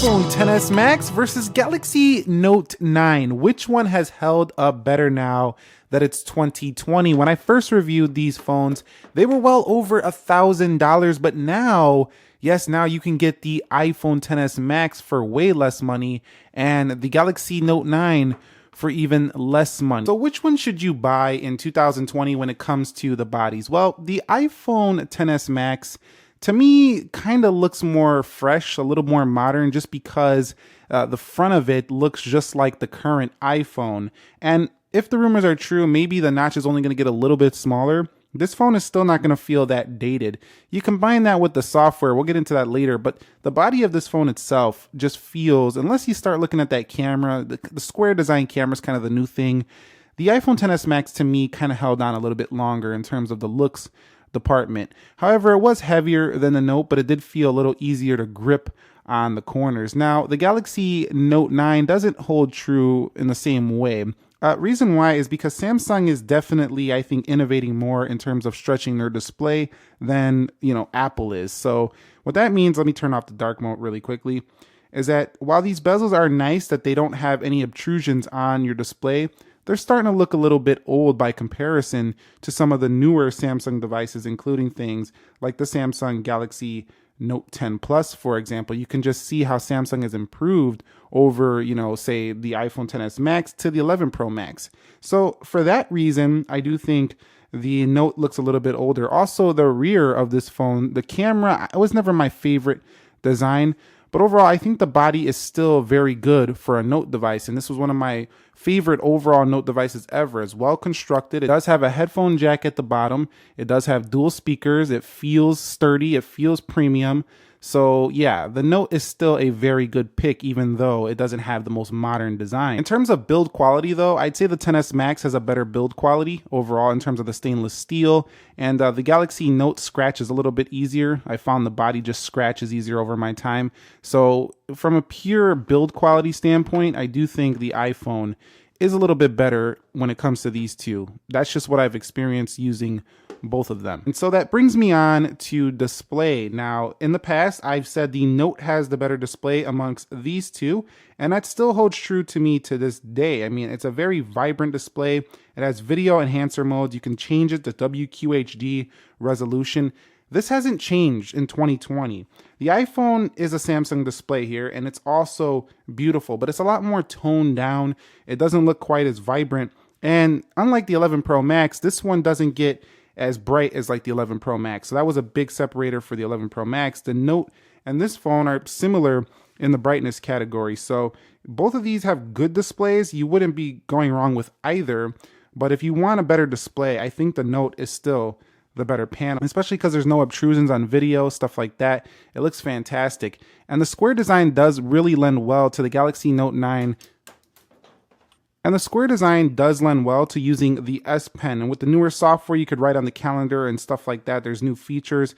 iPhone XS Max versus Galaxy Note 9. Which one has held up better now that it's 2020? When I first reviewed these phones, they were well over $1,000, but now, yes, now you can get the iPhone XS Max for way less money and the Galaxy Note 9 for even less money. So which one should you buy in 2020 when it comes to the bodies? Well, the iPhone XS Max to me kind of looks more fresh, a little more modern, just because the front of it looks just like the current iPhone. And if the rumors are true, maybe the notch is only going to get a little bit smaller. This phone is still not going to feel that dated. You combine that with the software, we'll get into that later, but the body of this phone itself just feels, unless you start looking at that camera, the square design camera is kind of the new thing. The iPhone XS Max to me kind of held on a little bit longer in terms of the looks department. However, it was heavier than the Note, but it did feel a little easier to grip on the corners. Now, the Galaxy Note 9 doesn't hold true in the same way. Reason why is because Samsung is definitely, I think, innovating more in terms of stretching their display than, Apple is. So what that means, let me turn off the dark mode really quickly, is that while these bezels are nice that they don't have any obtrusions on your display, they're starting to look a little bit old by comparison to some of the newer Samsung devices, including things like the Samsung Galaxy Note 10 Plus, for example. You can just see how Samsung has improved over, say the iPhone XS Max to the 11 Pro Max. So for that reason, I do think the Note looks a little bit older. Also, the rear of this phone, the camera, it was never my favorite design. But overall, I think the body is still very good for a Note device. And this was one of my favorite overall Note devices ever. It's well constructed. It does have a headphone jack at the bottom. It does have dual speakers. It feels sturdy. It feels premium. So yeah, the Note is still a very good pick, even though it doesn't have the most modern design. In terms of build quality though, I'd say the XS Max has a better build quality overall in terms of the stainless steel, and the Galaxy Note scratches a little bit easier. I found the body just scratches easier over my time. So from a pure build quality standpoint, I do think the iPhone is a little bit better when it comes to these two. That's just what I've experienced using both of them. And so that brings me on to display. Now, in the past, I've said the Note has the better display amongst these two, and that still holds true to me to this day. I mean, it's a very vibrant display. It has video enhancer modes. You can change it to WQHD resolution. This hasn't changed in 2020. The iPhone is a Samsung display here, and it's also beautiful, but it's a lot more toned down. It doesn't look quite as vibrant. And unlike the 11 Pro Max, this one doesn't get as bright as like the 11 Pro Max. So that was a big separator for the 11 Pro Max. The Note and this phone are similar in the brightness category. So both of these have good displays. You wouldn't be going wrong with either. But if you want a better display, I think the Note is still the better panel, especially because there's no obtrusions on video, stuff like that. It looks fantastic. And the square design does really lend well to the Galaxy Note 9. And the square design does lend well to using the S Pen. And with the newer software, you could write on the calendar and stuff like that. There's new features.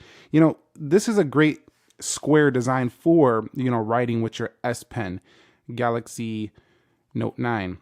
This is a great square design for, writing with your S Pen, Galaxy Note 9.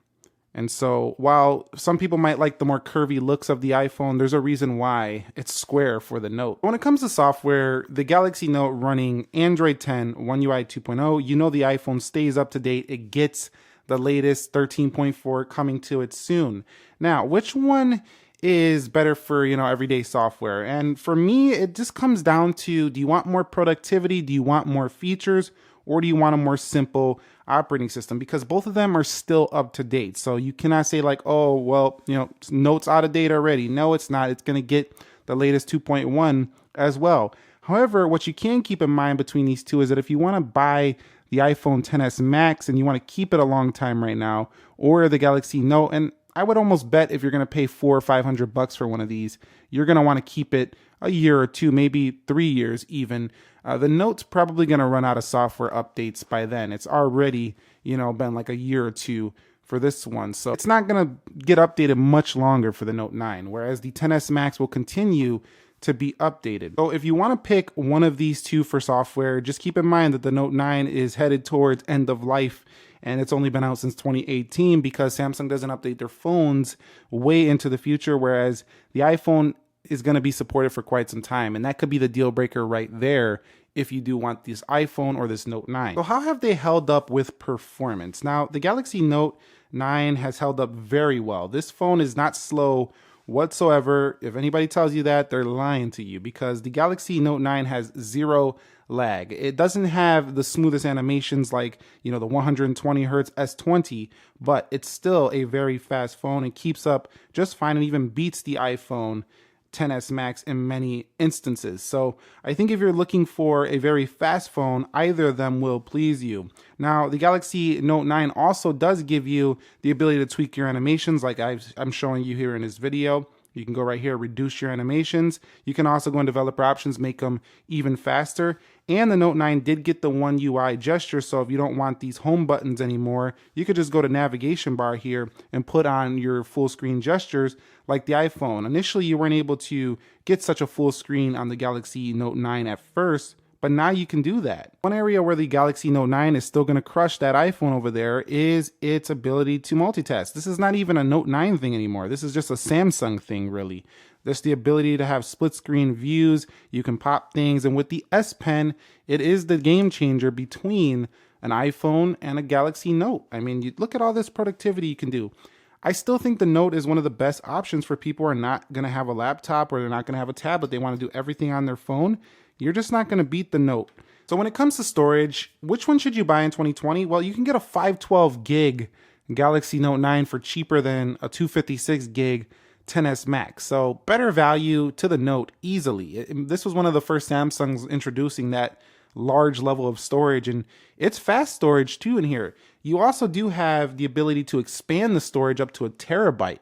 And so while some people might like the more curvy looks of the iPhone, there's a reason why it's square for the Note. When it comes to software, the Galaxy Note running Android 10, One UI 2.0, the iPhone stays up to date. It gets the latest 13.4 coming to it soon. Now, which one is better for, everyday software? And for me, it just comes down to, do you want more productivity? Do you want more features? Or do you want a more simple operating system? Because both of them are still up to date. So you cannot say like, oh, well, Note's out of date already. No, it's not. It's going to get the latest 2.1 as well. However, what you can keep in mind between these two is that if you want to buy the iPhone XS Max and you want to keep it a long time right now, or the Galaxy Note, and I would almost bet if you're going to pay $400 or $500 for one of these, you're going to want to keep it a year or two, maybe 3 years even. The Note's probably going to run out of software updates by then. It's already, been like a year or two for this one. So it's not going to get updated much longer for the Note 9, whereas the XS Max will continue to be updated. So if you want to pick one of these two for software, just keep in mind that the Note 9 is headed towards end of life, and it's only been out since 2018 because Samsung doesn't update their phones way into the future, whereas the iPhone is going to be supported for quite some time, and that could be the deal breaker right there if you do want this iPhone or this Note 9. So how have they held up with performance? Now, the Galaxy Note 9 has held up very well. This phone is not slow whatsoever. If anybody tells you that, they're lying to you, because the Galaxy Note 9 has zero lag. It doesn't have the smoothest animations like, the 120 hertz S20, but it's still a very fast phone. It keeps up just fine and even beats the iPhone XS Max in many instances. So I think if you're looking for a very fast phone, either of them will please you. Now, the Galaxy Note 9 also does give you the ability to tweak your animations like I'm showing you here in this video. You can go right here, reduce your animations. You can also go in developer options, make them even faster. And the Note 9 did get the One UI gesture, so if you don't want these home buttons anymore, you could just go to navigation bar here and put on your full screen gestures like the iPhone. Initially, you weren't able to get such a full screen on the Galaxy Note 9 at first, but now you can do that. One area where the Galaxy Note 9 is still going to crush that iPhone over there is its ability to multitask. This is not even a Note 9 thing anymore. This is just a Samsung thing, really. There's the ability to have split screen views. You can pop things. And with the S Pen, it is the game changer between an iPhone and a Galaxy Note. I mean, you look at all this productivity you can do. I still think the Note is one of the best options for people who are not going to have a laptop or they're not going to have a tablet. They want to do everything on their phone. You're just not going to beat the Note. So when it comes to storage, which one should you buy in 2020? Well, you can get a 512 gig Galaxy Note 9 for cheaper than a 256 gig XS Max. So better value to the Note easily. This was one of the first Samsungs introducing that large level of storage, and it's fast storage too in here. You also do have the ability to expand the storage up to a terabyte.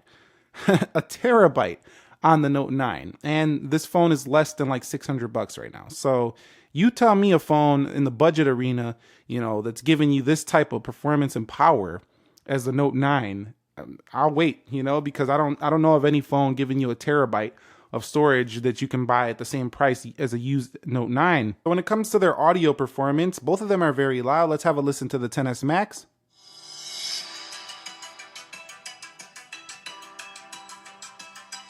A terabyte on the Note 9. And this phone is less than like $600 right now. So you tell me a phone in the budget arena, that's giving you this type of performance and power as the Note 9. I'll wait, because I don't know of any phone giving you a terabyte of storage that you can buy at the same price as a used Note 9. So when it comes to their audio performance, both of them are very loud. Let's have a listen to the XS Max.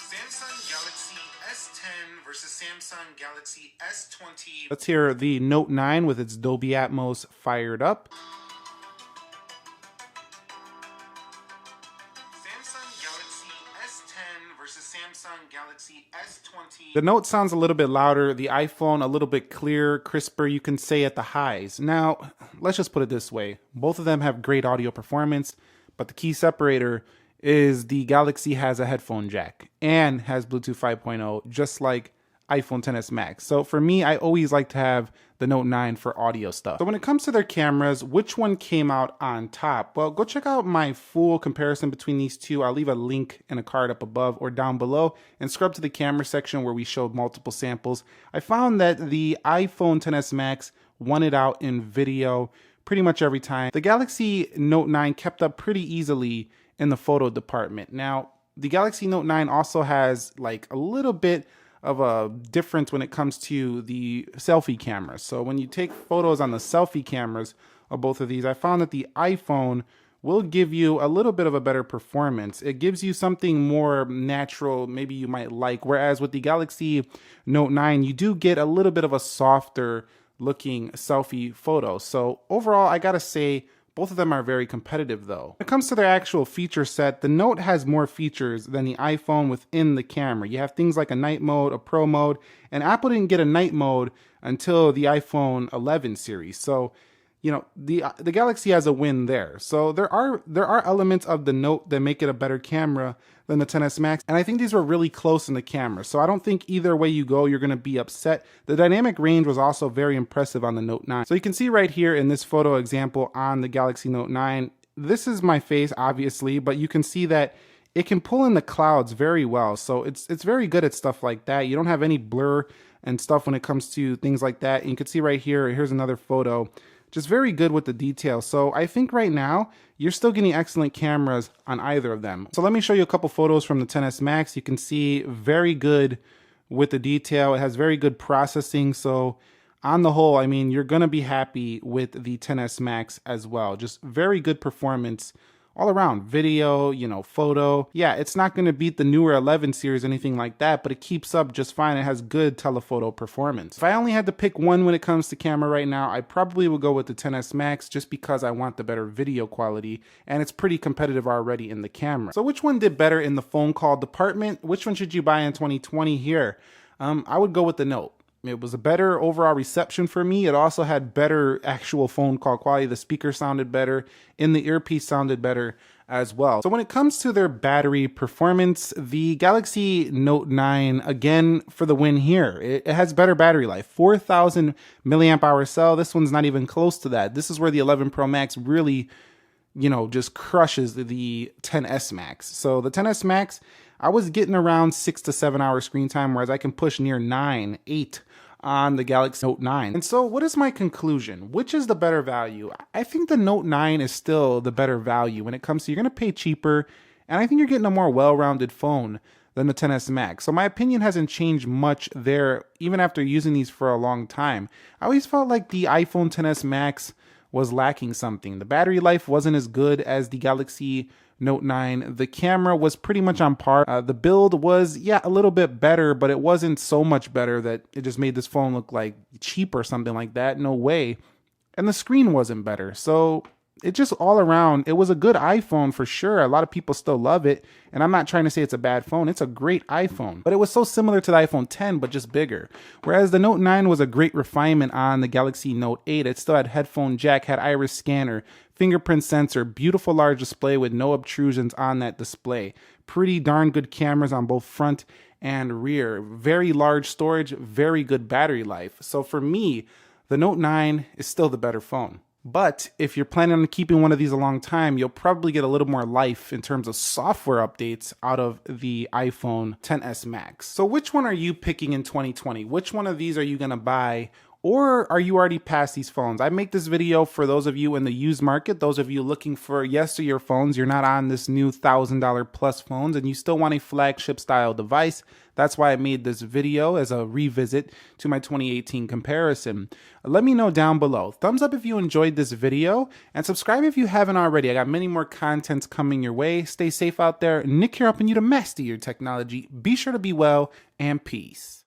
Samsung Galaxy S10 versus Samsung Galaxy S20. Let's hear the Note 9 with its Dolby Atmos fired up. Samsung Galaxy S10 versus Samsung Galaxy S20. The Note sounds a little bit louder, the iPhone a little bit clearer, crisper, you can say at the highs. Now, let's just put it this way. Both of them have great audio performance, but the key separator is the Galaxy has a headphone jack and has Bluetooth 5.0, just like iPhone XS Max. So for me, I always like to have the Note 9 for audio stuff. So when it comes to their cameras, which one came out on top? Well, go check out my full comparison between these two. I'll leave a link in a card up above or down below, and scrub to the camera section where we showed multiple samples. I found that the iPhone XS Max won it out in video pretty much every time. The Galaxy Note 9 kept up pretty easily in the photo department. Now, the Galaxy Note 9 also has like a little bit of a difference when it comes to the selfie cameras. So when you take photos on the selfie cameras of both of these, I found that the iPhone will give you a little bit of a better performance. It gives you something more natural, maybe you might like, whereas with the Galaxy Note 9, you do get a little bit of a softer looking selfie photo. So overall, I gotta say, both of them are very competitive though. When it comes to their actual feature set, the Note has more features than the iPhone within the camera. You have things like a night mode, a pro mode, and Apple didn't get a night mode until the iPhone 11 series. So, the Galaxy has a win there. So there are elements of the Note that make it a better camera than the XS Max, and I think these were really close in the camera. So I don't think either way you go, you're going to be upset. The dynamic range was also very impressive on the Note 9. So you can see right here in this photo example on the Galaxy Note 9, this is my face, obviously, but you can see that it can pull in the clouds very well. So it's very good at stuff like that. You don't have any blur and stuff when it comes to things like that. And you can see right here, here's another photo. Just very good with the details. So I think right now, you're still getting excellent cameras on either of them. So let me show you a couple photos from the XS Max. You can see very good with the detail. It has very good processing. So on the whole, I mean, you're gonna be happy with the XS Max as well. Just very good performance all around video, photo. Yeah, it's not going to beat the newer 11 series, anything like that, but it keeps up just fine. It has good telephoto performance. If I only had to pick one when it comes to camera right now, I probably would go with the XS Max just because I want the better video quality, and it's pretty competitive already in the camera. So which one did better in the phone call department? Which one should you buy in 2020 here? I would go with the Note. It was a better overall reception for me. It also had better actual phone call quality. The speaker sounded better, in the earpiece sounded better as well. So when it comes to their battery performance, the Galaxy Note 9, again, for the win here. It has better battery life, 4,000 milliamp hour cell. This one's not even close to that. This is where the 11 Pro Max really, just crushes the 10s Max. So the 10s Max, I was getting around 6 to 7 hours screen time, whereas I can push near 9, 8 on the Galaxy Note 9. And so what is my conclusion? Which is the better value? I think the Note 9 is still the better value when it comes to you're going to pay cheaper, and I think you're getting a more well-rounded phone than the 10s Max. So my opinion hasn't changed much there, even after using these for a long time. I always felt like the iPhone 10s Max was lacking something. The battery life wasn't as good as the Galaxy Note 9. The camera was pretty much on par. The build was, a little bit better, but it wasn't so much better that it just made this phone look like cheap or something like that. No way. And the screen wasn't better. So it just all around, it was a good iPhone for sure. A lot of people still love it. And I'm not trying to say it's a bad phone. It's a great iPhone. But it was so similar to the iPhone 10, but just bigger. Whereas the Note 9 was a great refinement on the Galaxy Note 8. It still had headphone jack, had iris scanner, fingerprint sensor, beautiful large display with no obtrusions on that display. Pretty darn good cameras on both front and rear. Very large storage, very good battery life. So for me, the Note 9 is still the better phone. But if you're planning on keeping one of these a long time, you'll probably get a little more life in terms of software updates out of the iPhone 10s Max. So which one are you picking in 2020? Which one of these are you going to buy? Or are you already past these phones? I make this video for those of you in the used market, those of you looking for yesteryear phones. You're not on this new $1,000 plus phones and you still want a flagship style device. That's why I made this video as a revisit to my 2018 comparison. Let me know down below. Thumbs up if you enjoyed this video and subscribe if you haven't already. I got many more contents coming your way. Stay safe out there. Nick here helping you to master your technology. Be sure to be well and peace.